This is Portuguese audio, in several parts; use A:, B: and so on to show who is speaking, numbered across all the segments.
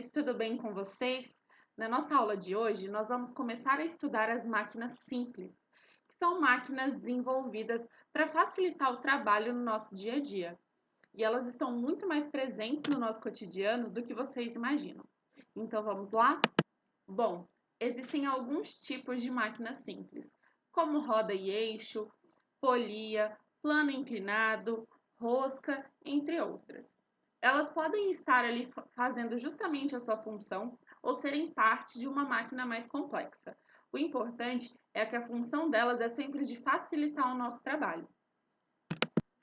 A: senhores, tudo bem com vocês? Na nossa aula de hoje, nós vamos começar a estudar as máquinas simples, que são máquinas desenvolvidas para facilitar o trabalho no nosso dia a dia. E elas estão muito mais presentes no nosso cotidiano do que vocês imaginam. Então vamos lá? Bom, existem alguns tipos de máquinas simples, como roda e eixo, polia, plano inclinado, rosca, entre outras. Elas podem estar ali fazendo justamente a sua função ou serem parte de uma máquina mais complexa. O importante é que a função delas é sempre de facilitar o nosso trabalho.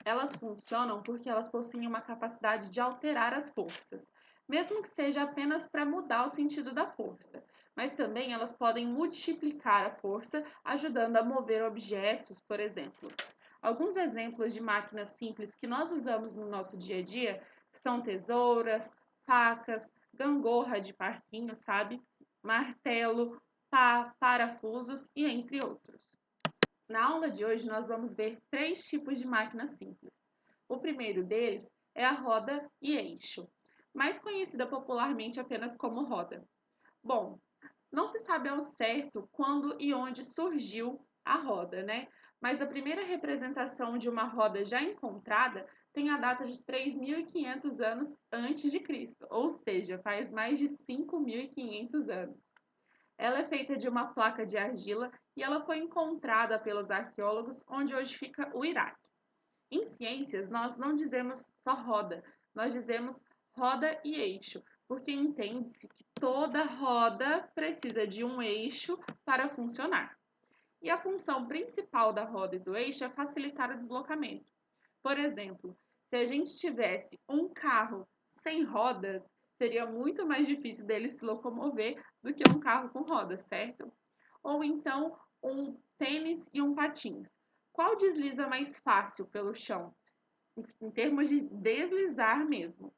A: Elas funcionam porque elas possuem uma capacidade de alterar as forças, mesmo que seja apenas para mudar o sentido da força. Mas também elas podem multiplicar a força, ajudando a mover objetos, por exemplo. Alguns exemplos de máquinas simples que nós usamos no nosso dia a dia são tesouras, facas, gangorra de parquinho, sabe? Martelo, pá, parafusos e entre outros. Na aula de hoje, nós vamos ver três tipos de máquinas simples. O primeiro deles é a roda e eixo, mais conhecida popularmente apenas como roda. Bom, não se sabe ao certo quando e onde surgiu a roda, né? Mas a primeira representação de uma roda já encontrada tem a data de 3.500 anos antes de Cristo, ou seja, faz mais de 5.500 anos. Ela é feita de uma placa de argila e ela foi encontrada pelos arqueólogos onde hoje fica o Iraque. Em ciências, nós não dizemos só roda, nós dizemos roda e eixo, porque entende-se que toda roda precisa de um eixo para funcionar. E a função principal da roda e do eixo é facilitar o deslocamento. Por exemplo, se a gente tivesse um carro sem rodas, seria muito mais difícil dele se locomover do que um carro com rodas, certo? Ou então um tênis e um patins. Qual desliza mais fácil pelo chão? Em termos de deslizar mesmo.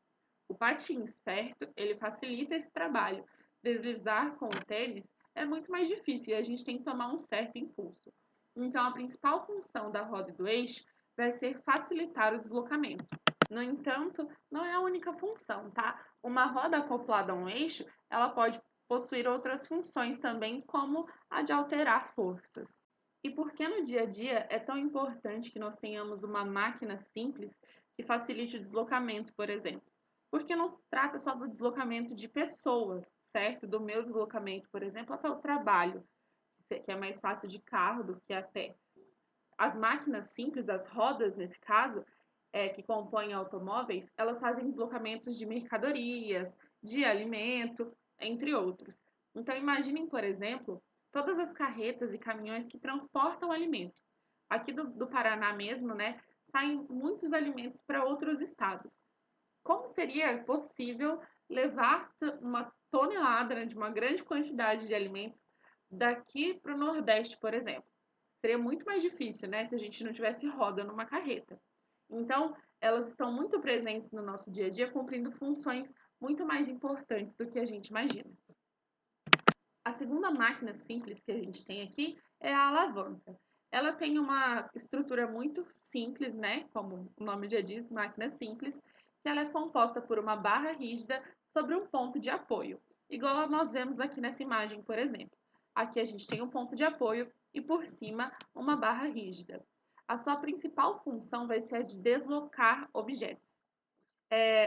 A: O patins, certo? Ele facilita esse trabalho. Deslizar com o tênis é muito mais difícil e a gente tem que tomar um certo impulso. Então, a principal função da roda e do eixo vai ser facilitar o deslocamento. No entanto, não é a única função, tá? Uma roda acoplada a um eixo, ela pode possuir outras funções também, como a de alterar forças. E por que no dia a dia é tão importante que nós tenhamos uma máquina simples que facilite o deslocamento, por exemplo? Porque não se trata só do deslocamento de pessoas, certo? Do meu deslocamento, por exemplo, até o trabalho, que é mais fácil de carro do que a pé. As máquinas simples, as rodas nesse caso, que compõem automóveis, elas fazem deslocamentos de mercadorias, de alimento, entre outros. Então, imaginem, por exemplo, todas as carretas e caminhões que transportam alimento. Aqui do Paraná mesmo, né, saem muitos alimentos para outros estados. Como seria possível levar uma tonelada, né, de uma grande quantidade de alimentos daqui para o Nordeste, por exemplo? Seria muito mais difícil, né, se a gente não tivesse roda numa carreta. Então, elas estão muito presentes no nosso dia a dia, cumprindo funções muito mais importantes do que a gente imagina. A segunda máquina simples que a gente tem aqui é a alavanca. Ela tem uma estrutura muito simples, né? Como o nome já diz, máquina simples, que ela é composta por uma barra rígida sobre um ponto de apoio, igual nós vemos aqui nessa imagem, por exemplo. Aqui a gente tem um ponto de apoio e por cima uma barra rígida. A sua principal função vai ser a de deslocar objetos.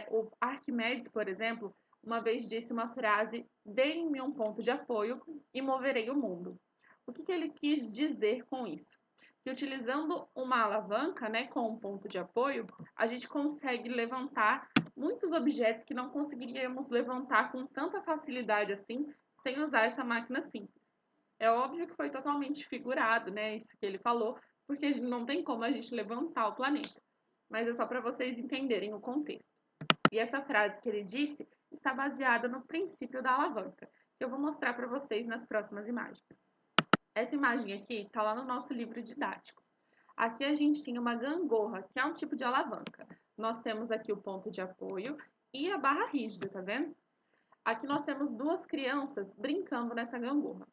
A: O Arquimedes, por exemplo, uma vez disse uma frase: "Deem-me um ponto de apoio e moverei o mundo". O que ele quis dizer com isso? Que utilizando uma alavanca, né, com um ponto de apoio, a gente consegue levantar muitos objetos que não conseguiríamos levantar com tanta facilidade assim, sem usar essa máquina simples. É óbvio que foi totalmente figurado, né, isso que ele falou, porque não tem como a gente levantar o planeta. Mas é só para vocês entenderem o contexto. E essa frase que ele disse está baseada no princípio da alavanca, que eu vou mostrar para vocês nas próximas imagens. Essa imagem aqui está lá no nosso livro didático. Aqui a gente tem uma gangorra, que é um tipo de alavanca. Nós temos aqui o ponto de apoio e a barra rígida, tá vendo? Aqui nós temos duas crianças brincando nessa gangorra.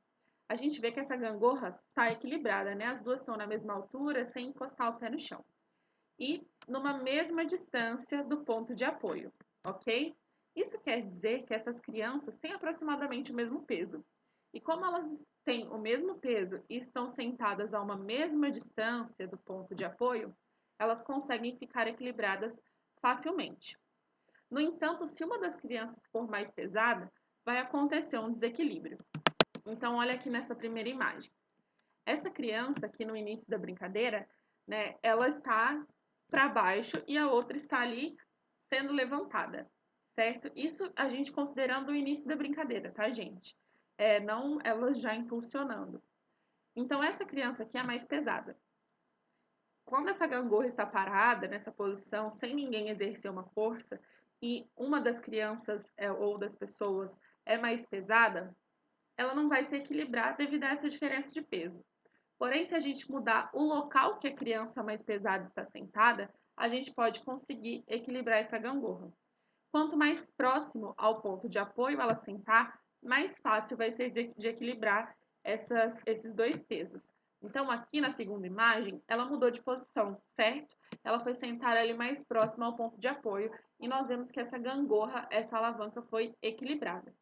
A: A gente vê que essa gangorra está equilibrada, né? As duas estão na mesma altura, sem encostar o pé no chão. E numa mesma distância do ponto de apoio, ok? Isso quer dizer que essas crianças têm aproximadamente o mesmo peso. E como elas têm o mesmo peso e estão sentadas a uma mesma distância do ponto de apoio, elas conseguem ficar equilibradas facilmente. No entanto, se uma das crianças for mais pesada, vai acontecer um desequilíbrio. Então, olha aqui nessa primeira imagem. Essa criança aqui no início da brincadeira, né, ela está para baixo e a outra está ali sendo levantada, certo? Isso a gente considerando o início da brincadeira, tá, gente? Não elas já impulsionando. Então, essa criança aqui é a mais pesada. Quando essa gangorra está parada nessa posição, sem ninguém exercer uma força, e uma das crianças ou das pessoas é mais pesada, ela não vai se equilibrar devido a essa diferença de peso. Porém, se a gente mudar o local que a criança mais pesada está sentada, a gente pode conseguir equilibrar essa gangorra. Quanto mais próximo ao ponto de apoio ela sentar, mais fácil vai ser de equilibrar esses dois pesos. Então, aqui na segunda imagem, ela mudou de posição, certo? Ela foi sentar ali mais próximo ao ponto de apoio e nós vemos que essa gangorra, essa alavanca foi equilibrada.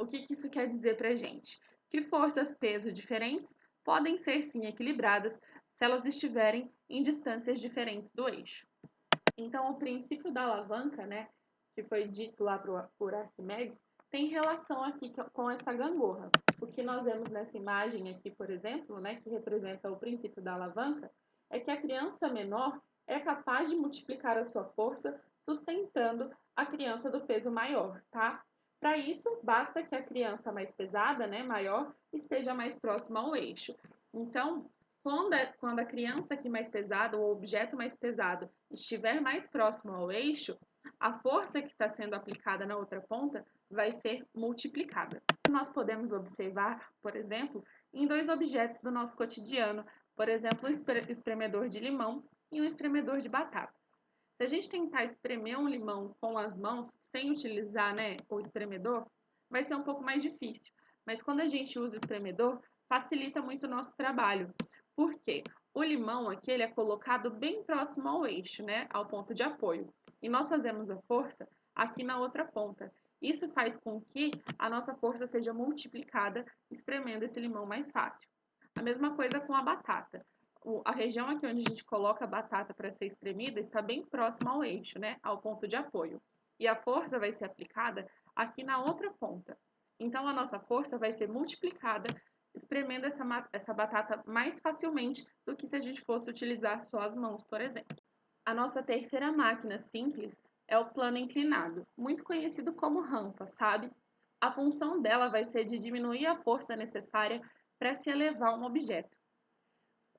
A: O que isso quer dizer para a gente? Que forças peso diferentes podem ser sim equilibradas se elas estiverem em distâncias diferentes do eixo. Então, o princípio da alavanca, né, que foi dito lá por Arquimedes, tem relação aqui com essa gangorra. O que nós vemos nessa imagem aqui, por exemplo, né, que representa o princípio da alavanca, é que a criança menor é capaz de multiplicar a sua força sustentando a criança do peso maior, tá? Para isso, basta que a criança mais pesada, né, maior, esteja mais próxima ao eixo. Então, quando a criança aqui mais pesada, ou o objeto mais pesado, estiver mais próximo ao eixo, a força que está sendo aplicada na outra ponta vai ser multiplicada. Nós podemos observar, por exemplo, em dois objetos do nosso cotidiano, por exemplo, o espremedor de limão e um espremedor de batata. Se a gente tentar espremer um limão com as mãos, sem utilizar, né, o espremedor, vai ser um pouco mais difícil. Mas quando a gente usa o espremedor, facilita muito o nosso trabalho. Por quê? O limão aqui ele é colocado bem próximo ao eixo, né, ao ponto de apoio. E nós fazemos a força aqui na outra ponta. Isso faz com que a nossa força seja multiplicada, espremendo esse limão mais fácil. A mesma coisa com a batata. A região aqui onde a gente coloca a batata para ser espremida está bem próxima ao eixo, né, ao ponto de apoio. E a força vai ser aplicada aqui na outra ponta. Então, a nossa força vai ser multiplicada espremendo essa batata mais facilmente do que se a gente fosse utilizar só as mãos, por exemplo. A nossa terceira máquina simples é o plano inclinado, muito conhecido como rampa, sabe? A função dela vai ser de diminuir a força necessária para se elevar um objeto.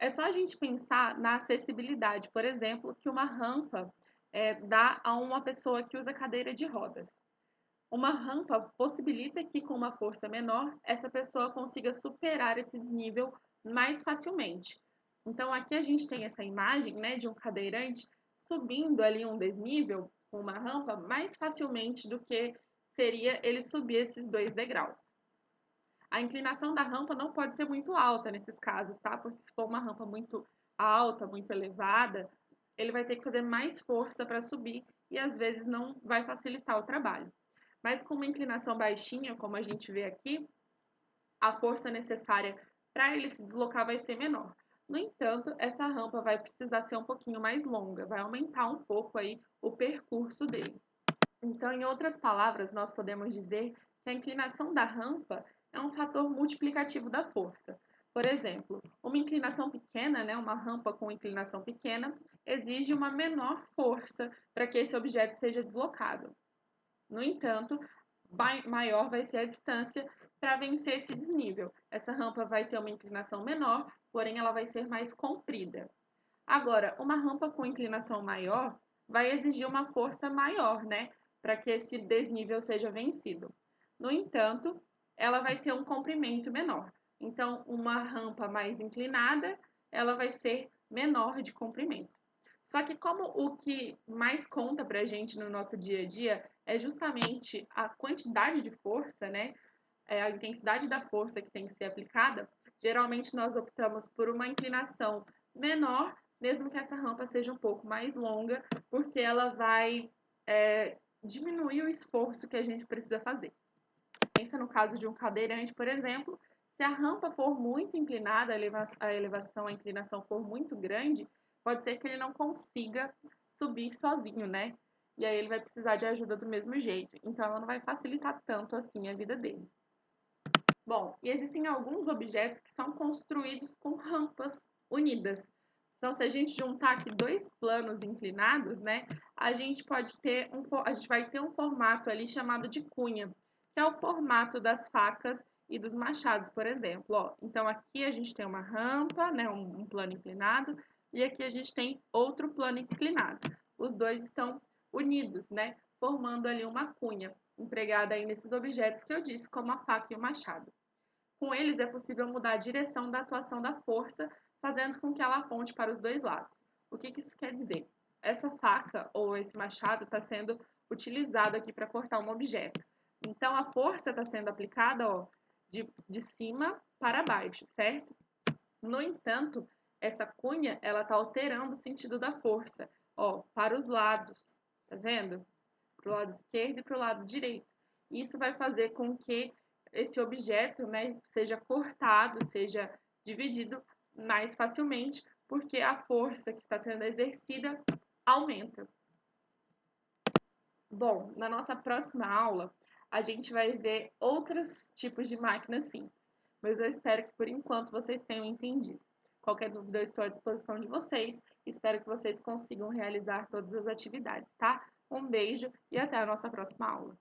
A: É só a gente pensar na acessibilidade, por exemplo, que uma rampa dá a uma pessoa que usa cadeira de rodas. Uma rampa possibilita que, com uma força menor, essa pessoa consiga superar esse desnível mais facilmente. Então, aqui a gente tem essa imagem, né, de um cadeirante subindo ali um desnível com uma rampa mais facilmente do que seria ele subir esses 2 degraus. A inclinação da rampa não pode ser muito alta nesses casos, tá? Porque se for uma rampa muito alta, muito elevada, ele vai ter que fazer mais força para subir e às vezes não vai facilitar o trabalho. Mas com uma inclinação baixinha, como a gente vê aqui, a força necessária para ele se deslocar vai ser menor. No entanto, essa rampa vai precisar ser um pouquinho mais longa, vai aumentar um pouco aí o percurso dele. Então, em outras palavras, nós podemos dizer que a inclinação da rampa é um fator multiplicativo da força. Por exemplo, uma inclinação pequena, né, uma rampa com inclinação pequena, exige uma menor força para que esse objeto seja deslocado. No entanto, maior vai ser a distância para vencer esse desnível. Essa rampa vai ter uma inclinação menor, porém ela vai ser mais comprida. Agora, uma rampa com inclinação maior vai exigir uma força maior, né, para que esse desnível seja vencido. No entanto, ela vai ter um comprimento menor. Então, uma rampa mais inclinada, ela vai ser menor de comprimento. Só que como o que mais conta para a gente no nosso dia a dia é justamente a quantidade de força, né, a intensidade da força que tem que ser aplicada, geralmente nós optamos por uma inclinação menor, mesmo que essa rampa seja um pouco mais longa, porque ela vai diminuir o esforço que a gente precisa fazer. Pensa no caso de um cadeirante, por exemplo, se a rampa for muito inclinada, a elevação, a inclinação for muito grande, pode ser que ele não consiga subir sozinho, né? E aí ele vai precisar de ajuda do mesmo jeito. Então ela não vai facilitar tanto assim a vida dele. Bom, e existem alguns objetos que são construídos com rampas unidas. Então, se a gente juntar aqui dois planos inclinados, né, a gente vai ter um formato ali chamado de cunha, que é o formato das facas e dos machados, por exemplo. Ó. Então, aqui a gente tem uma rampa, né, um plano inclinado, e aqui a gente tem outro plano inclinado. Os dois estão unidos, né, formando ali uma cunha, empregada aí nesses objetos que eu disse, como a faca e o machado. Com eles é possível mudar a direção da atuação da força, fazendo com que ela aponte para os dois lados. O que isso quer dizer? Essa faca ou esse machado está sendo utilizado aqui para cortar um objeto. Então a força está sendo aplicada de cima para baixo, certo? No entanto, essa cunha ela está alterando o sentido da força, para os lados, tá vendo? Para o lado esquerdo e para o lado direito. Isso vai fazer com que esse objeto, né, seja cortado, seja dividido mais facilmente, porque a força que está sendo exercida aumenta. Bom, na nossa próxima aula, a gente vai ver outros tipos de máquinas simples, mas eu espero que por enquanto vocês tenham entendido. Qualquer dúvida, eu estou à disposição de vocês. Espero que vocês consigam realizar todas as atividades, tá? Um beijo e até a nossa próxima aula.